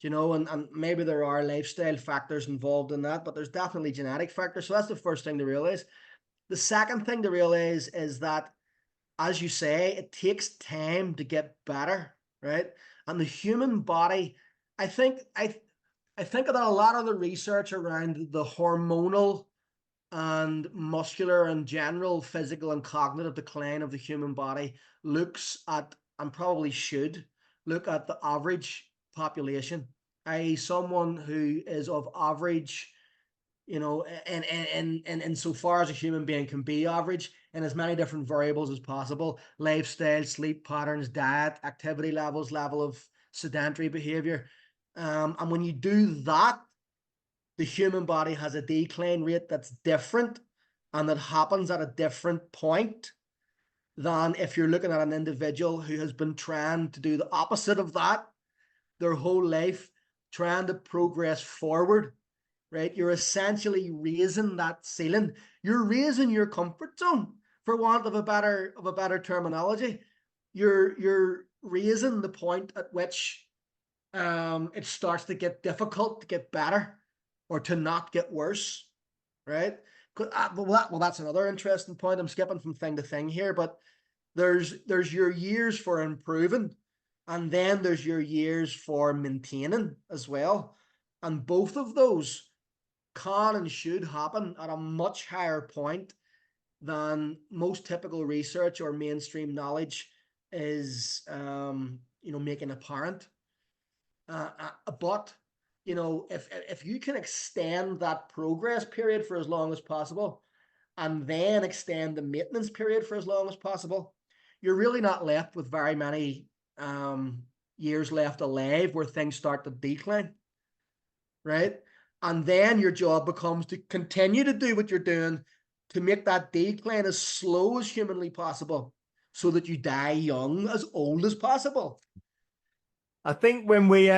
[SPEAKER 4] And maybe there are lifestyle factors involved in that, but there's definitely genetic factors. So that's the first thing to realize. The second thing to realize is that, as you say, it takes time to get better, right? And the human body, I think that a lot of the research around the hormonal and muscular and general physical and cognitive decline of the human body looks at, and probably should look at, the average population, i.e. someone who is of average, and so far as a human being can be average, in as many different variables as possible: lifestyle, sleep patterns, diet, activity levels, level of sedentary behavior. And when you do that, the human body has a decline rate that's different, and that happens at a different point than if you're looking at an individual who has been trying to do the opposite of that their whole life, trying to progress forward, right? You're essentially raising that ceiling. You're raising your comfort zone, for want of a better terminology. You're raising the point at which it starts to get difficult to get better, or to not get worse, right? Well, that's another interesting point. I'm skipping from thing to thing here, but there's your years for improving, and then there's your years for maintaining as well. And both of those can and should happen at a much higher point than most typical research or mainstream knowledge is making apparent. But if you can extend that progress period for as long as possible, and then extend the maintenance period for as long as possible, you're really not left with very many years left alive where things start to decline, right? And then your job becomes to continue to do what you're doing to make that decline as slow as humanly possible, so that you die young, as old as possible.
[SPEAKER 2] I think when we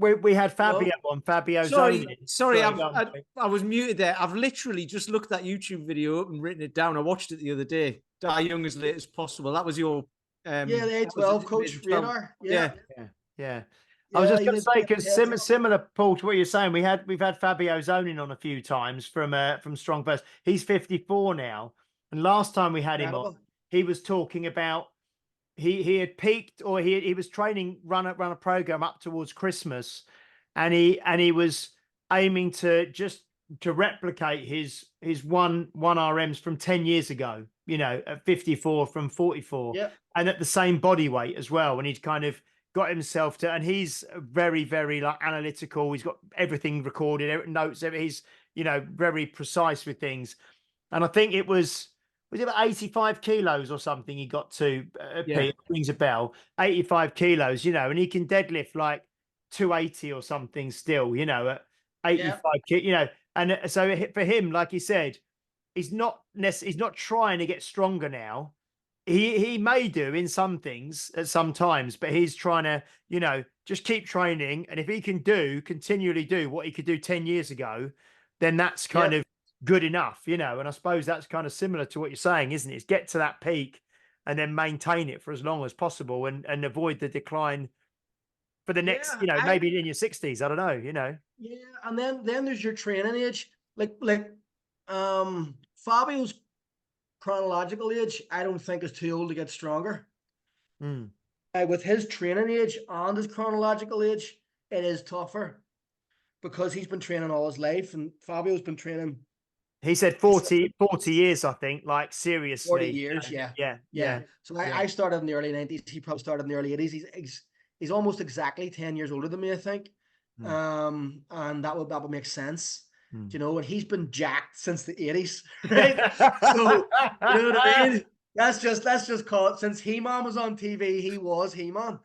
[SPEAKER 2] we had
[SPEAKER 4] Hello?
[SPEAKER 2] Fabio on, Fabio
[SPEAKER 3] Sorry,
[SPEAKER 2] Zoni.
[SPEAKER 3] sorry,
[SPEAKER 2] go on.
[SPEAKER 3] I was muted there. I've literally just looked that YouTube video up and written it down. I watched it the other day. Die young as late as possible. That was your
[SPEAKER 4] Yeah, the
[SPEAKER 3] that was
[SPEAKER 4] A12 coach,
[SPEAKER 3] amazing 12.
[SPEAKER 4] Radar.
[SPEAKER 3] Yeah.
[SPEAKER 2] Yeah. I was
[SPEAKER 4] Yeah,
[SPEAKER 2] just
[SPEAKER 4] he
[SPEAKER 2] going to
[SPEAKER 4] did
[SPEAKER 2] say, because
[SPEAKER 4] heads up.
[SPEAKER 2] similar, Paul, to what you're saying, we've had Fabio Zonin on a few times from Strong First. He's 54 now, and last time we had him on,
[SPEAKER 4] Incredible.
[SPEAKER 2] he was talking about he had peaked, or he was training, run a program up towards Christmas, and he was aiming to replicate his one RMs from 10 years ago, at 54 from 44,
[SPEAKER 4] Yeah.
[SPEAKER 2] and at the same body weight as well. And he'd kind of got himself to, and he's very, very like analytical. He's got everything recorded, notes. He's very precise with things. And I think it was it about 85 kilos or something he got to. Pete, rings a bell. 85 kilos, and he can deadlift like 280 or something still, at 85 and so for him, like he said, he's not trying to get stronger now. He may do in some things at some times, but he's trying to, just keep training. And if he can continually do what he could do 10 years ago, then that's kind of good enough, And I suppose that's kind of similar to what you're saying, isn't it? It's get to that peak and then maintain it for as long as possible, and avoid the decline for the next, maybe in your 60s. I don't know.
[SPEAKER 4] Yeah, and then there's your training age. Like Fabio's chronological age, I don't think is too old to get stronger. With his training age and his chronological age, it is tougher because he's been training all his life, and Fabio's been training.
[SPEAKER 2] He said 40 years, I think, like
[SPEAKER 4] 40
[SPEAKER 2] seriously.
[SPEAKER 4] years,
[SPEAKER 2] yeah.
[SPEAKER 4] So I started in the early 90s. He probably started in the early 80s. He's almost exactly 10 years older than me, I think. And that would make sense. And he's been jacked since the 80s, right? So you know what I mean? Let's just call it, since He-Man was on TV, he was He-Man.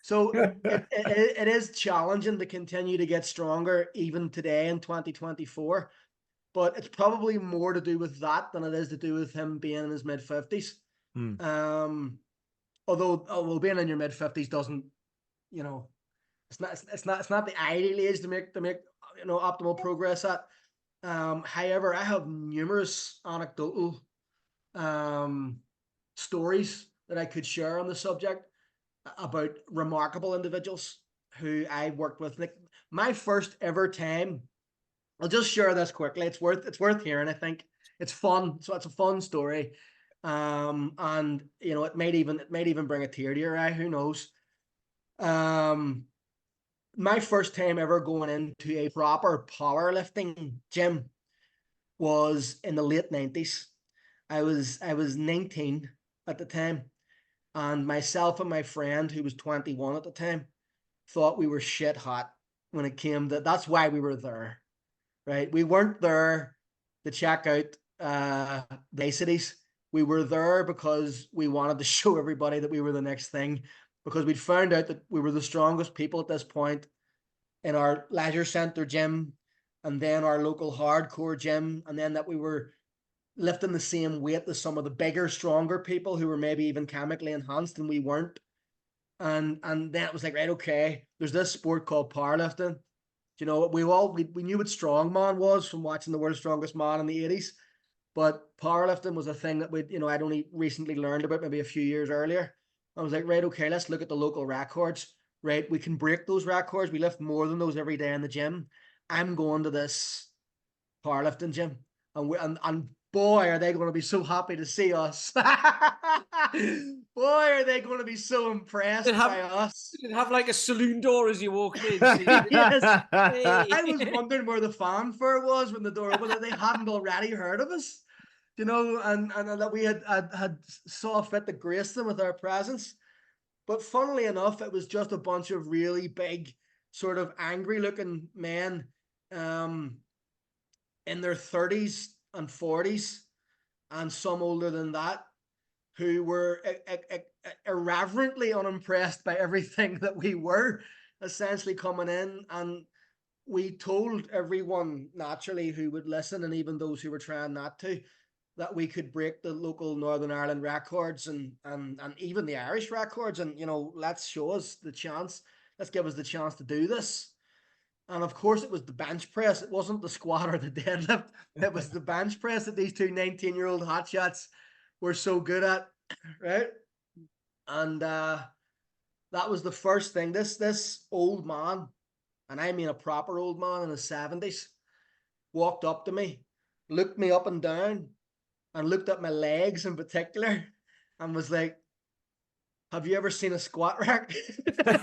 [SPEAKER 4] So it is challenging to continue to get stronger even today in 2024. But it's probably more to do with that than it is to do with him being in his mid-50s. Although being in your mid-50s doesn't, it's not the ideal age to make optimal progress at. However, I have numerous anecdotal stories that I could share on the subject about remarkable individuals who I worked with. Like my first ever time, I'll just share this quickly. It's worth hearing. I think it's fun. So it's a fun story. And it might even bring a tear to your eye. Who knows? My first time ever going into a proper powerlifting gym was in the late 90s. I was 19 at the time, and myself and my friend, who was 21 at the time, thought we were shit hot when it came to. That's why we were there, right? We weren't there to check out the niceties. We were there because we wanted to show everybody that we were the next thing, because we'd found out that we were the strongest people at this point in our leisure center gym, and then our local hardcore gym, and then that we were lifting the same weight as some of the bigger, stronger people who were maybe even chemically enhanced, and we weren't. And then it was like, right, okay, there's this sport called powerlifting. We knew what strongman was from watching The World's Strongest Man in the 80s, but powerlifting was a thing that I'd only recently learned about, maybe a few years earlier. I was like, right, okay, let's look at the local records. Right, we can break those records. We lift more than those every day in the gym. I'm going to this powerlifting gym, and boy, are they going to be so happy to see us. Boy, are they going to be so impressed by us.
[SPEAKER 3] Did it have like a saloon door as you walked in?
[SPEAKER 4] Yes. I was wondering where the fanfare was when the door opened, that they hadn't already heard of us, and that we had saw fit to grace them with our presence. But funnily enough, it was just a bunch of really big, sort of angry-looking men in their 30s and 40s, and some older than that, who were irreverently unimpressed by everything that we were essentially coming in. And we told everyone, naturally, who would listen, and even those who were trying not to, that we could break the local Northern Ireland records and even the Irish records, and let's show us the chance. Let's give us the chance to do this. And of course, it was the bench press. It wasn't the squat or the deadlift. It was the bench press that these two 19-year-old hotshots were so good at, right? And that was the first thing. This old man, and I mean a proper old man in his 70s, walked up to me, looked me up and down, and looked at my legs in particular, and was like, "Have you ever seen a squat rack?" And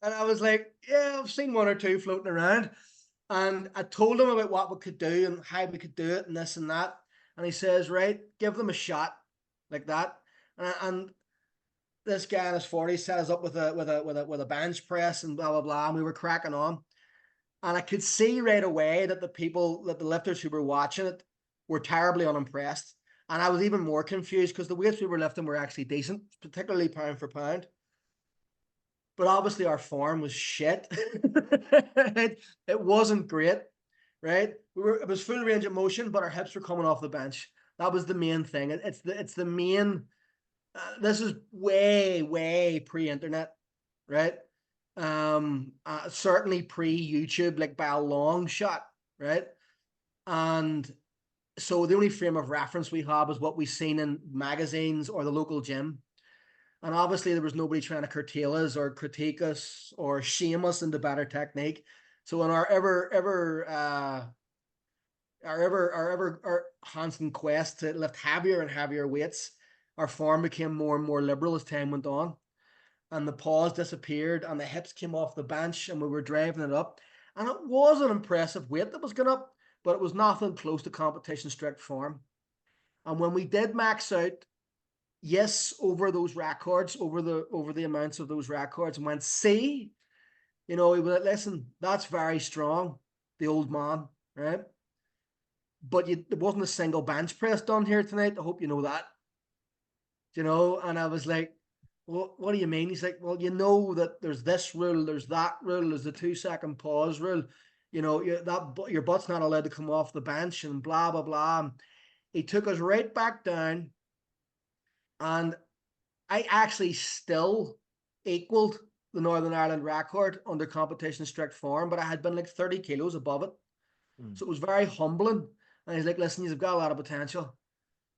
[SPEAKER 4] I was like, "Yeah, I've seen one or two floating around." And I told him about what we could do and how we could do it and this and that. And he says, "Right, give them a shot like that." And this guy in his 40s set us up with a bench press and blah blah blah. And we were cracking on. And I could see right away that the lifters who were watching it were terribly unimpressed. And I was even more confused because the weights we were lifting were actually decent, particularly pound for pound. But obviously our form was shit. It wasn't great, right? It was full range of motion, but our hips were coming off the bench. That was the main thing. It's the main. This is way pre-internet, right? Certainly pre-YouTube, like by a long shot, right? And so the only frame of reference we have is what we've seen in magazines or the local gym. And obviously there was nobody trying to curtail us or critique us or shame us into better technique. So in our constant quest to lift heavier and heavier weights, our form became more and more liberal as time went on. And the pause disappeared and the hips came off the bench and we were driving it up. And it was an impressive weight that was going up, but it was nothing close to competition strict form. And when we did max out, yes, over those records, over the amounts of those records, and went, "See, he was like, listen, that's very strong, the old man, right? But there wasn't a single bench press done here tonight. I hope you know that." And I was like, "Well, what do you mean?" He's like, "Well, you know that there's this rule, there's that rule, there's the 2-second pause rule. Your butt's not allowed to come off the bench and blah, blah, blah." And he took us right back down. And I actually still equaled the Northern Ireland record under competition strict form, but I had been like 30 kilos above it. So it was very humbling. And he's like, "Listen, you've got a lot of potential,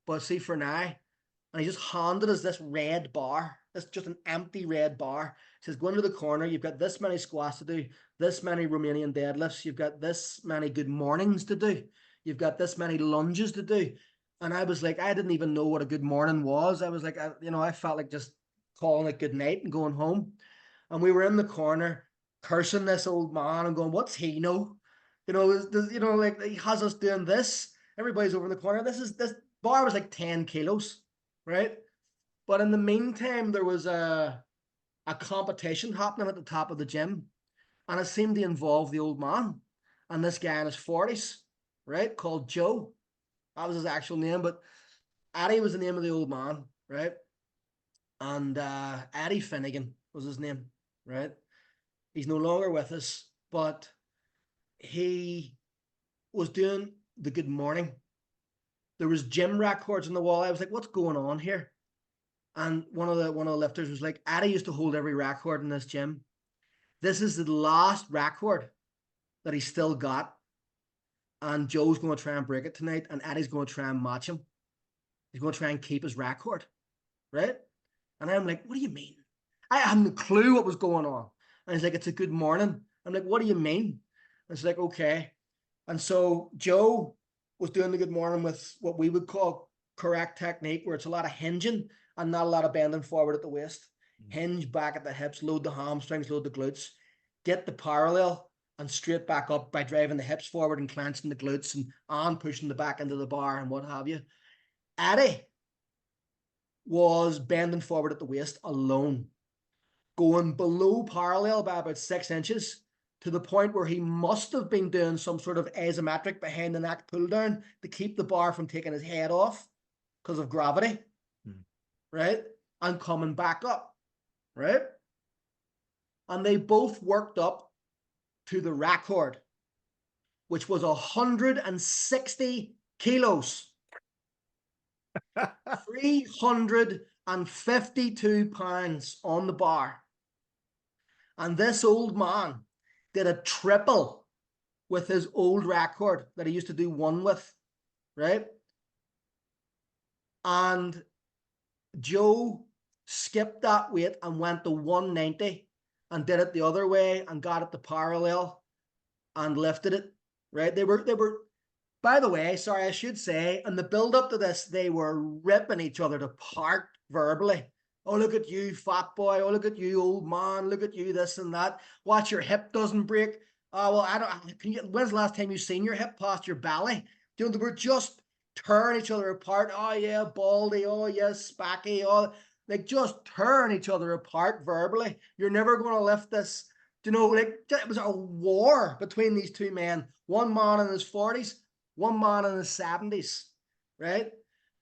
[SPEAKER 4] but see for now." And he just handed us this red bar. It's just an empty red bar. He says, "Go into the corner. You've got this many squats to do, this many Romanian deadlifts. You've got this many good mornings to do. You've got this many lunges to do." And I was like, I didn't even know what a good morning was. I was like, I felt like just calling it good night and going home. And we were in the corner cursing this old man and going, "What's he know? Like he has us doing this. Everybody's over in the corner. This bar was like 10 kilos, right?" But in the meantime, there was a competition happening at the top of the gym, and it seemed to involve the old man and this guy in his 40s, right, called Joe. That was his actual name, but Eddie was the name of the old man, right? And Eddie Finnegan was his name, right? He's no longer with us, but he was doing the good morning. There was gym records on the wall. I was like, "What's going on here?" And one of the lifters was like, "Eddie used to hold every record in this gym. This is the last record that he's still got. And Joe's going to try and break it tonight, and Eddie's going to try and match him. He's going to try and keep his record, right?" And I'm like, "What do you mean?" I hadn't a clue what was going on. And he's like, "It's a good morning." I'm like, "What do you mean?" And it's like, "Okay." And so Joe was doing the good morning with what we would call correct technique, where it's a lot of hinging and not a lot of bending forward at the waist. Hinge back at the hips, load the hamstrings, load the glutes, get the parallel and straight back up by driving the hips forward and clenching the glutes and pushing the back into the bar and what have you. Eddie was bending forward at the waist alone, going below parallel by about 6 inches, to the point where he must have been doing some sort of asymmetric behind the neck pull down to keep the bar from taking his head off because of gravity, right? And coming back up, right? And they both worked up to the record, which was 160 kilos. 352 pounds on the bar. And this old man did a triple with his old record that he used to do one with, right? And Joe skipped that weight and went to 190 and did it the other way and got it to parallel and lifted it, right? They were, by the way, sorry, I should say, in the build up to this, they were ripping each other apart verbally. Oh, look at you, fat boy. Oh, look at you, old man. Look at you, this and that. Watch your hip doesn't break. Oh, well, when's the last time you seen your hip past your belly? You know, they were just tearing each other apart. Oh, yeah, baldy. Oh, yes, spacky. Oh, like just tearing each other apart verbally. You're never going to lift this. You know, like it was a war between these two men. One man in his 40s, one man in his 70s, right?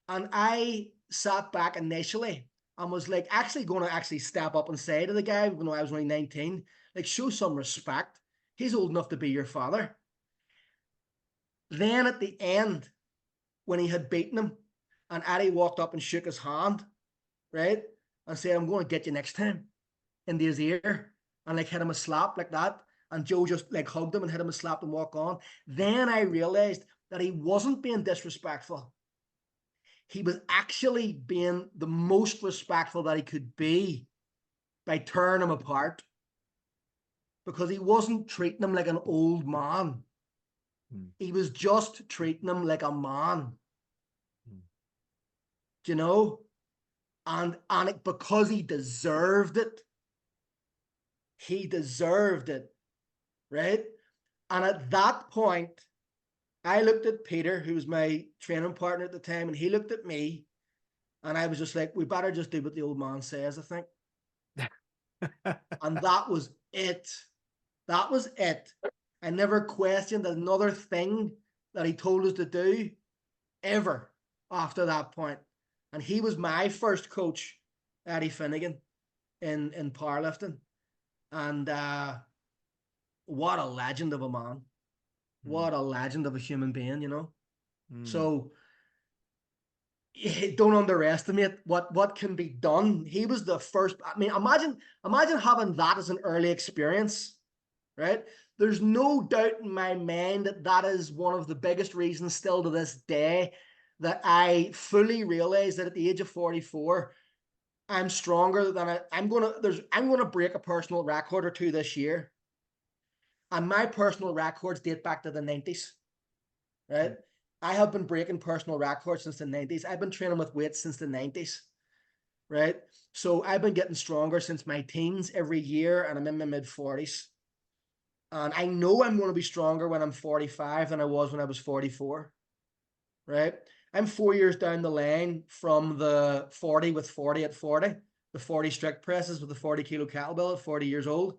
[SPEAKER 4] And I sat back initially and was like actually going to actually step up and say to the guy when I was only 19, like, show some respect. He's old enough to be your father. Then at the end, when he had beaten him, and Eddie walked up and shook his hand, right? And said, I'm going to get you next time, into his ear, and like hit him a slap like that. And Joe just like hugged him and hit him a slap and walk on. Then I realized that he wasn't being disrespectful. He was actually being the most respectful that he could be by tearing him apart, because he wasn't treating him like an old man. He was just treating him like a man. Do you know? And because he deserved it. He deserved it, right? And at that point, I looked at Peter, who was my training partner at the time, and he looked at me, and I was just like, we better just do what the old man says, I think. And that was it. That was it. I never questioned another thing that he told us to do ever after that point. And he was my first coach, Eddie Finnegan, in powerlifting. And what a legend of a man. What a legend of a human being, you know. So don't underestimate what can be done. He was the first. I mean, imagine having that as an early experience, right? There's no doubt in my mind that that is one of the biggest reasons still to this day that I fully realize that at the age of 44, I'm stronger than I'm gonna break a personal record or two this year. And my personal records date back to the 90s, right? I have been breaking personal records since the 90s. I've been training with weights since the 90s, right? So I've been getting stronger since my teens every year, and I'm in my mid 40s. And I know I'm going to be stronger when I'm 45 than I was when I was 44, right? I'm 4 years down the line from the 40 with 40 at 40, the 40 strict presses with the 40 kilo kettlebell at 40 years old.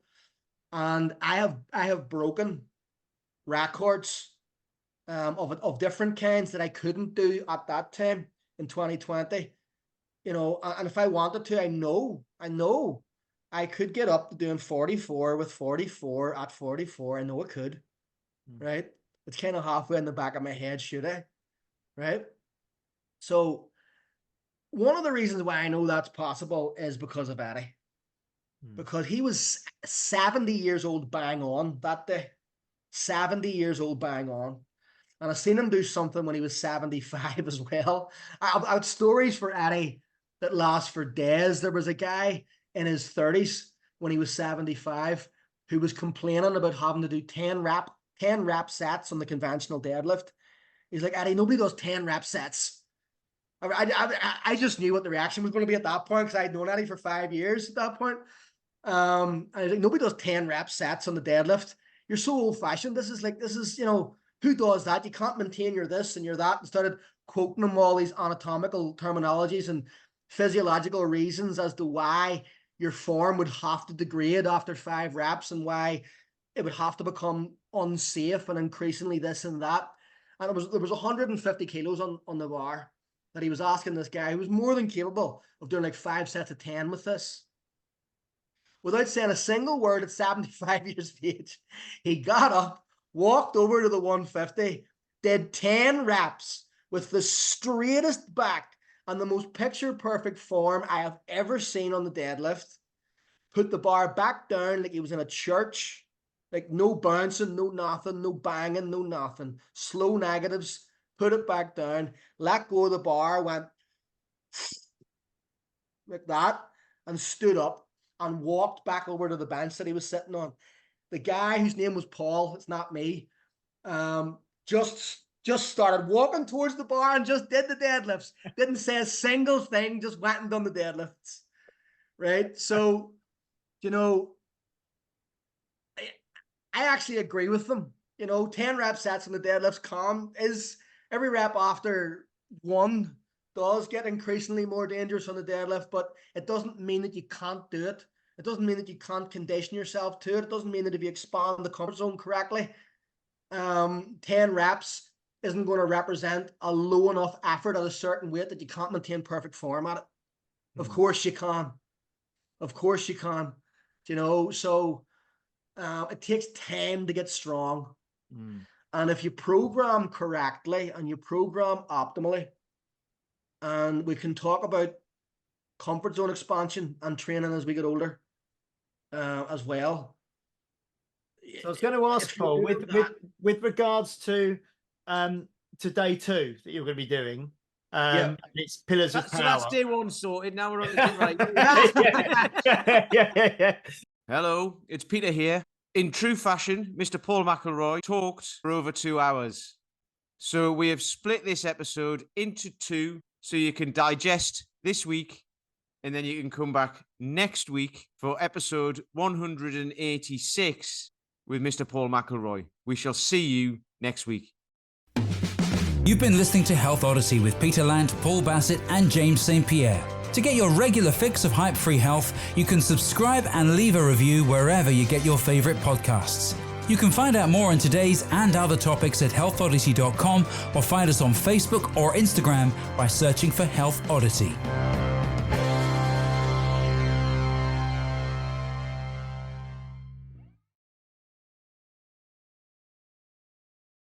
[SPEAKER 4] And I have broken records of different kinds that I couldn't do at that time in 2020. You know, and if I wanted to, I know I could get up to doing 44 with 44 at 44. I know I could, right? It's kind of halfway in the back of my head, should I? Right? So one of the reasons why I know that's possible is because of Eddie. Because he was 70 years old bang on that day. 70 years old bang on. And I've seen him do something when he was 75 as well. I had stories for Eddie that last for days. There was a guy in his 30s when he was 75 who was complaining about having to do 10 rep sets on the conventional deadlift. He's like, Eddie, nobody does 10 rep sets. I just knew what the reaction was going to be at that point because I'd known Eddie for 5 years at that point. And I was like, nobody does 10 rep sets on the deadlift. You're so old fashioned. This is, you know, who does that? You can't maintain your this and your that. And started quoting him all these anatomical terminologies and physiological reasons as to why your form would have to degrade after 5 reps and why it would have to become unsafe and increasingly this and that. And there was 150 kilos on the bar that he was asking this guy who was more than capable of doing like 5 sets of 10 with this. Without saying a single word at 75 years of age, he got up, walked over to the 150, did 10 reps with the straightest back and the most picture-perfect form I have ever seen on the deadlift. put the bar back down like he was in a church, like no bouncing, no nothing, no banging, no nothing. Slow negatives, put it back down, let go of the bar, went like that, and stood up and walked back over to the bench that he was sitting on. The guy whose name was Paul, it's not me, just started walking towards the bar and just did the deadlifts. Didn't say a single thing, just went and done the deadlifts. Right? So, you know, I actually agree with them. You know, 10 rep sets on the deadlifts is every rep after one does get increasingly more dangerous on the deadlift, but it doesn't mean that you can't do it. It doesn't mean that you can't condition yourself to it. It doesn't mean that if you expand the comfort zone correctly, 10 reps isn't going to represent a low enough effort at a certain weight that you can't maintain perfect form at it. Of course you can. Of course you can. You know, so it takes time to get strong. And if you program correctly and you program optimally, and we can talk about comfort zone expansion and training as we get older as well.
[SPEAKER 2] So I was going to ask Paul, with regards to day 2 that you're going to be doing, it's pillars of power.
[SPEAKER 3] So that's day 1 sorted. Now we're on to day right. Hello, it's Peter here. In true fashion, Mr. Paul Mcllroy talked for over 2 hours. So we have split this episode into 2 so you can digest this week, and then you can come back next week for episode 186 with Mr. Paul Mcllroy. We shall see you next week.
[SPEAKER 1] You've been listening to Health Odyssey with Peter Lant, Paul Bassett, and James St. Pierre. To get your regular fix of hype-free health, you can subscribe and leave a review wherever you get your favorite podcasts. You can find out more on today's and other topics at healthodyssey.com or find us on Facebook or Instagram by searching for Health Odyssey.